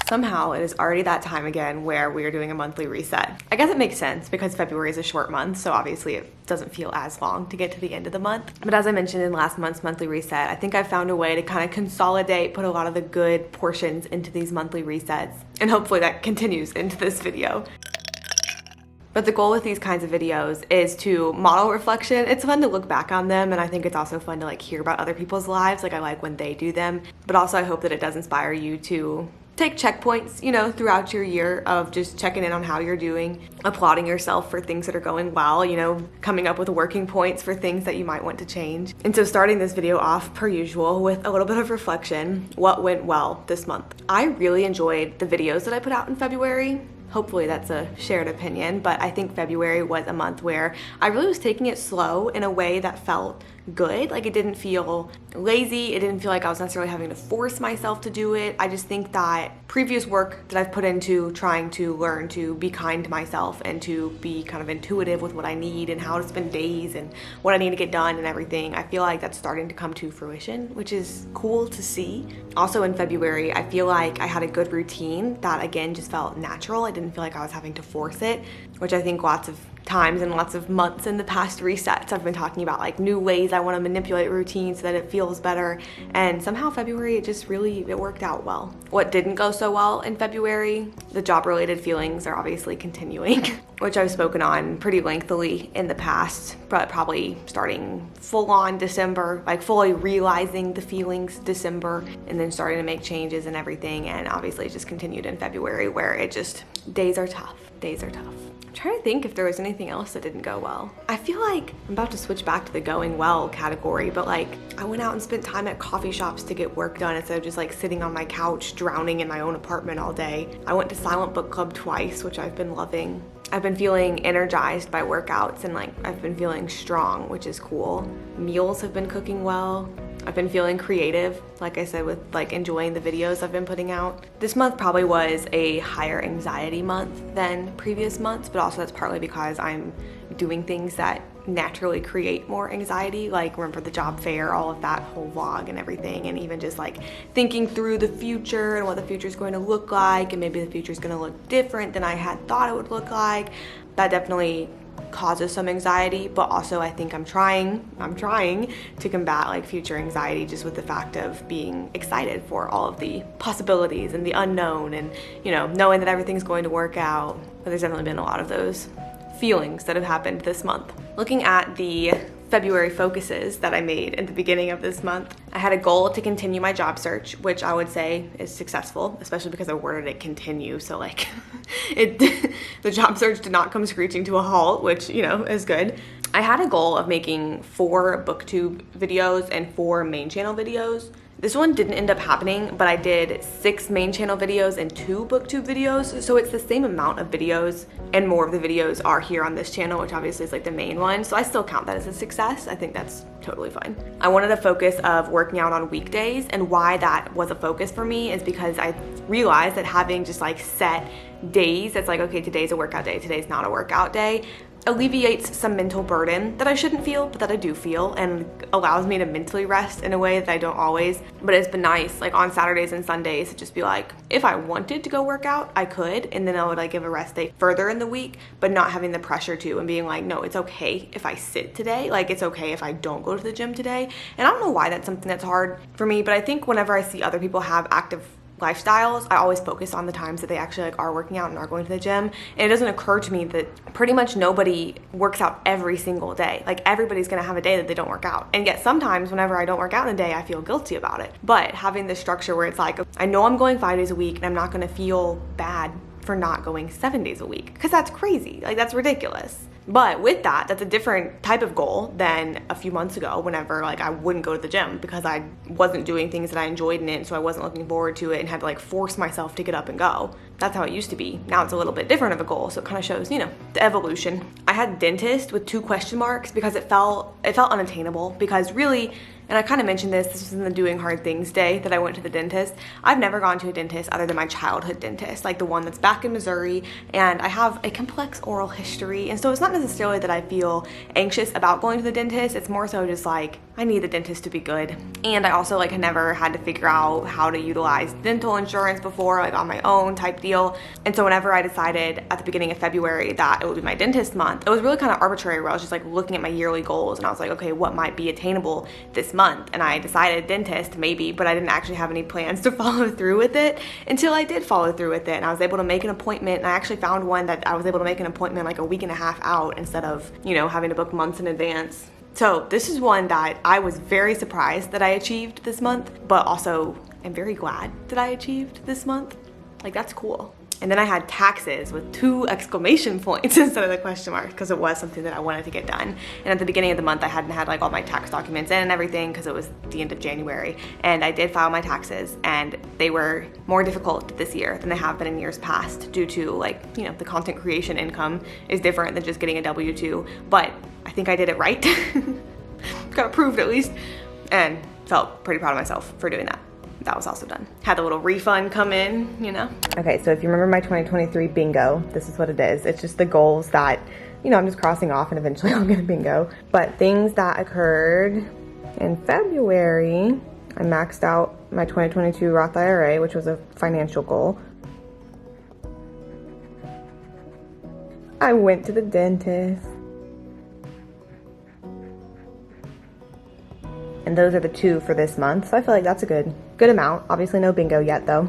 Somehow it is already that time again where we are doing a monthly reset. I guess it makes sense because February is a short month, so obviously it doesn't feel as long to get to the end of the month. But as I mentioned in last month's monthly reset, I think I found a way to kind of consolidate, put a lot of the good portions into these monthly resets, and hopefully that continues into this video. But the goal with these kinds of videos is to model reflection. It's fun to look back on them, and I think it's also fun to like hear about other people's lives. Like I like when they do them, but also I hope that it does inspire you to take checkpoints, you know, throughout your year of just checking in on how you're doing, applauding yourself for things that are going well, you know, coming up with working points for things that you might want to change. And so starting this video off per usual with a little bit of reflection, what went well this month? I really enjoyed the videos that I put out in February. Hopefully that's a shared opinion, but I think February was a month where I really was taking it slow in a way that felt good. Like it didn't feel lazy. It didn't feel like I was necessarily having to force myself to do it. I just think that previous work that I've put into trying to learn to be kind to myself and to be kind of intuitive with what I need and how to spend days and what I need to get done and everything, I feel like that's starting to come to fruition, which is cool to see. Also in February, I feel like I had a good routine that again just felt natural. I didn't feel like I was having to force it, which I think lots of times and lots of months in the past resets I've been talking about like new ways I want to manipulate routine so that it feels better, and somehow February it worked out well. What didn't go so well in February, the job related feelings are obviously continuing which I've spoken on pretty lengthily in the past, but probably starting full on December, like fully realizing the feelings December and then starting to make changes and everything, and obviously it just continued in February where it just days are tough. I'm trying to think if there was anything else that didn't go well. I feel like I'm about to switch back to the going well category, but like I went out and spent time at coffee shops to get work done instead of just like sitting on my couch drowning in my own apartment all day. I went to silent book club twice, which I've been loving. I've been feeling energized by workouts and like I've been feeling strong, which is cool. Meals have been cooking well. I've been feeling creative, like I said, with like enjoying the videos I've been putting out. This month probably was a higher anxiety month than previous months, but also that's partly because I'm doing things that naturally create more anxiety, like remember the job fair, all of that whole vlog and everything, and even just like thinking through the future and what the future is going to look like, and maybe the future is going to look different than I had thought it would look like. That definitely causes some anxiety, but also I think I'm trying to combat like future anxiety just with the fact of being excited for all of the possibilities and the unknown and, you know, knowing that everything's going to work out. But there's definitely been a lot of those feelings that have happened this month. Looking at the February focuses that I made in the beginning of this month, I had a goal to continue my job search, which I would say is successful, especially because I worded it continue. So like the job search did not come screeching to a halt, which, you know, is good. I had a goal of making 4 booktube videos and 4 main channel videos. This one didn't end up happening, but I did 6 main channel videos and 2 booktube videos. So it's the same amount of videos, and more of the videos are here on this channel, which obviously is like the main one. So I still count that as a success. I think that's totally fine. I wanted a focus of working out on weekdays, and why that was a focus for me is because I realized that having just like set days, that's like, okay, today's a workout day, today's not a workout day, alleviates some mental burden that I shouldn't feel, but that I do feel, and allows me to mentally rest in a way that I don't always. But it's been nice, like on Saturdays and Sundays, to just be like, if I wanted to go work out, I could, and then I would like give a rest day further in the week, but not having the pressure to, and being like, no, it's okay if I sit today, like it's okay if I don't go to the gym today. And I don't know why that's something that's hard for me, but I think whenever I see other people have active lifestyles, I always focus on the times that they actually like are working out and are going to the gym, and it doesn't occur to me that pretty much nobody works out every single day. Like everybody's gonna have a day that they don't work out, and yet sometimes whenever I don't work out in a day, I feel guilty about it. But having this structure where it's like, I know I'm going 5 days a week and I'm not gonna feel bad for not going 7 days a week, because that's crazy, like that's ridiculous. But with that, that's a different type of goal than a few months ago whenever like I wouldn't go to the gym because I wasn't doing things that I enjoyed in it, so I wasn't looking forward to it and had to like force myself to get up and go. That's how it used to be. Now it's a little bit different of a goal, so it kind of shows, you know, the evolution. I had dentist with 2 question marks because it felt unattainable, because really, and I kind of mentioned this was in the Doing Hard Things day that I went to the dentist. I've never gone to a dentist other than my childhood dentist, like the one that's back in Missouri, and I have a complex oral history, and so it's not necessarily that I feel anxious about going to the dentist. It's more so just like, I need the dentist to be good. And I also like had never had to figure out how to utilize dental insurance before, like on my own type deal. And so whenever I decided at the beginning of February that it would be my dentist month, it was really kind of arbitrary where I was just like looking at my yearly goals and I was like, okay, what might be attainable this month? And I decided dentist maybe, but I didn't actually have any plans to follow through with it until I did follow through with it. And I was able to make an appointment, and I actually found one that I was able to make an appointment like a week and a half out instead of, you know, having to book months in advance. So this is one that I was very surprised that I achieved this month, but also I'm very glad that I achieved this month. Like, that's cool. And then I had taxes with 2 exclamation points instead of the question mark because it was something that I wanted to get done. And at the beginning of the month, I hadn't had like all my tax documents in and everything because it was the end of January. And I did file my taxes, and they were more difficult this year than they have been in years past due to, like, you know, the content creation income is different than just getting a W-2. But I think I did it right. Got approved at least, and felt pretty proud of myself for doing that. That was also done. Had a little refund come in, you know. Okay, so if you remember my 2023 bingo, this is what it is. It's just the goals that, you know, I'm just crossing off and eventually I'll get a bingo. But things that occurred in February, I maxed out my 2022 Roth IRA, which was a financial goal. I went to the dentist. And those are the 2 for this month. So I feel like that's a good amount. Obviously no bingo yet though.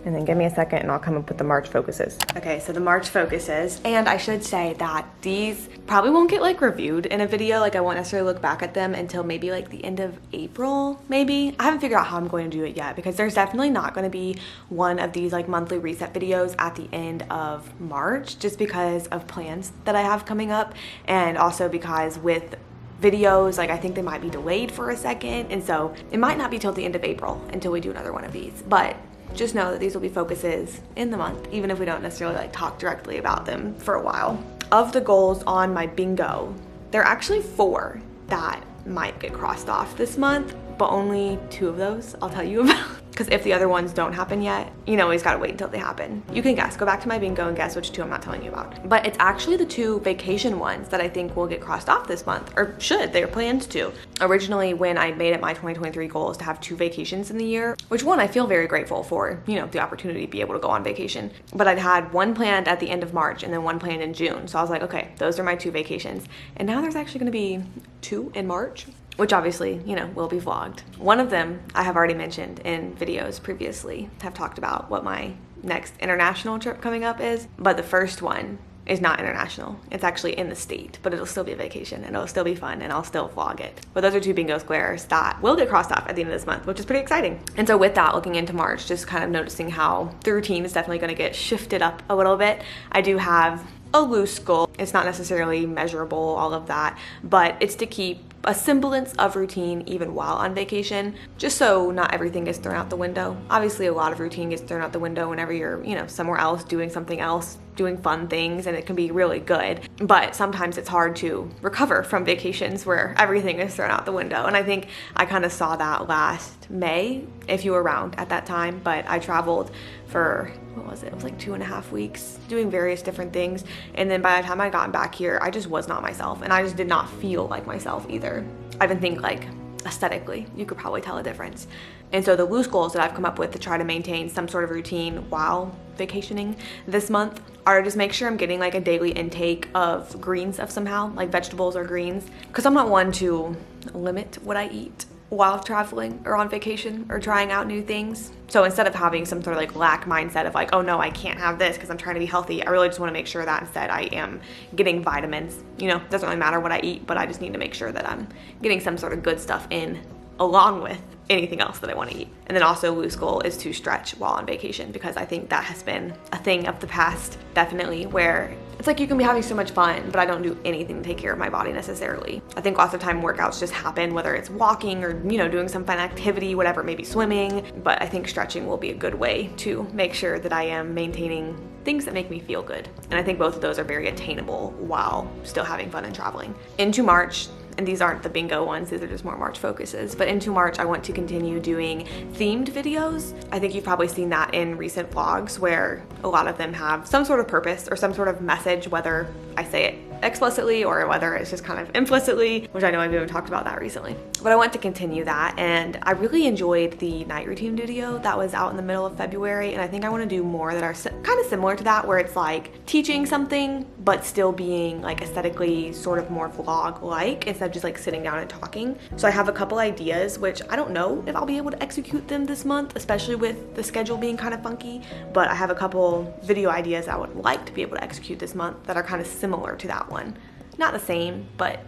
And then give me a second and I'll come up with the March focuses. Okay, so the March focuses, and I should say that these probably won't get like reviewed in a video. Like, I won't necessarily look back at them until maybe like the end of April, maybe. I haven't figured out how I'm going to do it yet because there's definitely not going to be one of these like monthly reset videos at the end of March, just because of plans that I have coming up, and also because with videos, like, I think they might be delayed for a second, and so it might not be till the end of April until we do another one of these. But just know that these will be focuses in the month, even if we don't necessarily like talk directly about them for a while. Of the goals on my bingo, there are actually 4 that might get crossed off this month, but only 2 of those I'll tell you about. Because if the other ones don't happen yet, you know, we just gotta wait until they happen. You can guess, go back to my bingo and guess which 2 I'm not telling you about. But it's actually the 2 vacation ones that I think will get crossed off this month, or should, they're planned to. Originally, when I made it my 2023 goal is to have 2 vacations in the year, which one I feel very grateful for, you know, the opportunity to be able to go on vacation. But I'd had one planned at the end of March and then one planned in June. So I was like, okay, those are my 2 vacations. And now there's actually gonna be 2 in March, which obviously, you know, will be vlogged. One of them I have already mentioned in videos previously, have talked about what my next international trip coming up is, but the first one is not international. It's actually in the state, but it'll still be a vacation and it'll still be fun and I'll still vlog it. But those are 2 bingo squares that will get crossed off at the end of this month, which is pretty exciting. And so with that, looking into March, just kind of noticing how the routine is definitely gonna get shifted up a little bit. I do have a loose goal. It's not necessarily measurable, all of that, but it's to keep a semblance of routine even while on vacation, just so not everything gets thrown out the window. Obviously, a lot of routine gets thrown out the window whenever you're, you know, somewhere else doing something else, doing fun things, and it can be really good. But sometimes it's hard to recover from vacations where everything is thrown out the window. And I think I kind of saw that last May, if you were around at that time. But I traveled for, what was it? It was like 2.5 weeks doing various different things. And then by the time I got back here, I just was not myself. And I just did not feel like myself either. I even think like aesthetically, you could probably tell a difference. And so the loose goals that I've come up with to try to maintain some sort of routine while vacationing this month are just make sure I'm getting like a daily intake of greens of somehow, like vegetables or greens, because I'm not one to limit what I eat while traveling or on vacation or trying out new things. So instead of having some sort of like lack mindset of like, oh no, I can't have this because I'm trying to be healthy, I really just want to make sure that instead I am getting vitamins. You know, it doesn't really matter what I eat, but I just need to make sure that I'm getting some sort of good stuff in along with anything else that I want to eat. And then also loose goal is to stretch while on vacation, because I think that has been a thing of the past, definitely, where it's like you can be having so much fun, but I don't do anything to take care of my body necessarily. I think lots of time workouts just happen, whether it's walking or, you know, doing some fun activity, whatever, maybe swimming. But I think stretching will be a good way to make sure that I am maintaining things that make me feel good. And I think both of those are very attainable while still having fun and traveling. Into March, and these aren't the bingo ones, these are just more March focuses, but into March I want to continue doing themed videos. I think you've probably seen that in recent vlogs where a lot of them have some sort of purpose or some sort of message, whether I say it explicitly or whether it's just kind of implicitly, which I know I've even talked about that recently. But I want to continue that, and I really enjoyed the night routine video that was out in the middle of February, and I think I want to do more that are kind of similar to that, where it's like teaching something but still being like aesthetically sort of more vlog-like instead of just like sitting down and talking. So I have a couple ideas, which I don't know if I'll be able to execute them this month, especially with the schedule being kind of funky, but I have a couple video ideas I would like to be able to execute this month that are kind of similar to that one. Not the same, but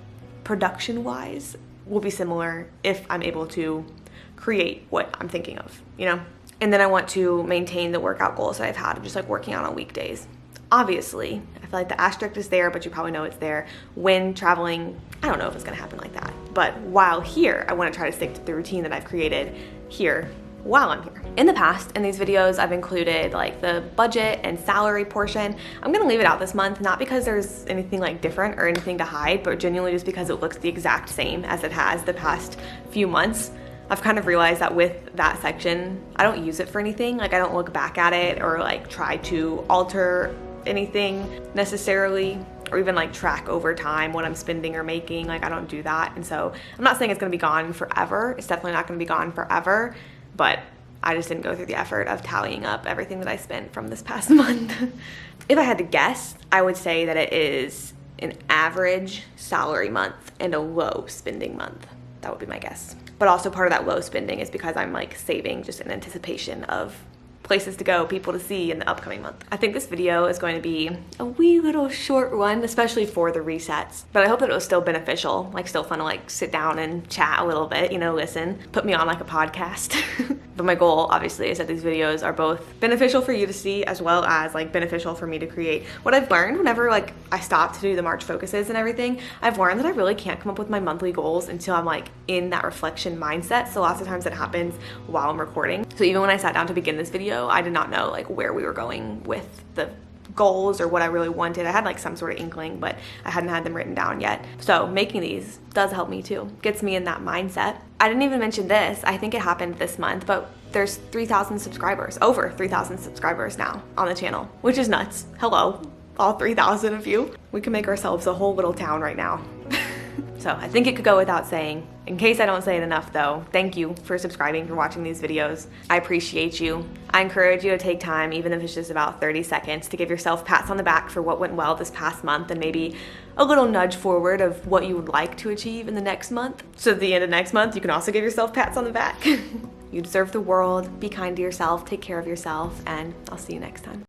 production-wise will be similar if I'm able to create what I'm thinking of, you know? And then I want to maintain the workout goals that I've had of just like working out on weekdays. Obviously, I feel like the asterisk is there, but you probably know it's there. When traveling, I don't know if it's gonna happen like that. But while here, I wanna try to stick to the routine that I've created here while I'm here. In the past, in these videos, I've included like the budget and salary portion. I'm gonna leave it out this month, not because there's anything like different or anything to hide, but genuinely just because it looks the exact same as it has the past few months. I've kind of realized that with that section, I don't use it for anything. Like I don't look back at it or like try to alter anything necessarily, or even like track over time what I'm spending or making. Like I don't do that. And so I'm not saying it's gonna be gone forever. It's definitely not gonna be gone forever, but I just didn't go through the effort of tallying up everything that I spent from this past month. If I had to guess, I would say that it is an average salary month and a low spending month. That would be my guess. But also part of that low spending is because I'm like saving just in anticipation of places to go, people to see in the upcoming month. I think this video is going to be a wee little short one, especially for the resets, but I hope that it was still beneficial, like still fun to like sit down and chat a little bit, you know, listen, put me on like a podcast. But my goal obviously is that these videos are both beneficial for you to see as well as like beneficial for me to create. What I've learned whenever like I stop to do the March focuses and everything, I've learned that I really can't come up with my monthly goals until I'm like in that reflection mindset. So lots of times it happens while I'm recording. So even when I sat down to begin this video, I did not know like where we were going with the goals or what I really wanted. I had like some sort of inkling, but I hadn't had them written down yet. So making these does help me too. Gets me in that mindset. I didn't even mention this. I think it happened this month, but there's 3,000 subscribers, over 3,000 subscribers now on the channel, which is nuts. Hello, all 3,000 of you. We can make ourselves a whole little town right now. So I think it could go without saying. In case I don't say it enough though, thank you for subscribing, for watching these videos. I appreciate you. I encourage you to take time, even if it's just about 30 seconds, to give yourself pats on the back for what went well this past month and maybe a little nudge forward of what you would like to achieve in the next month. So at the end of next month, you can also give yourself pats on the back. You deserve the world. Be kind to yourself, take care of yourself, and I'll see you next time.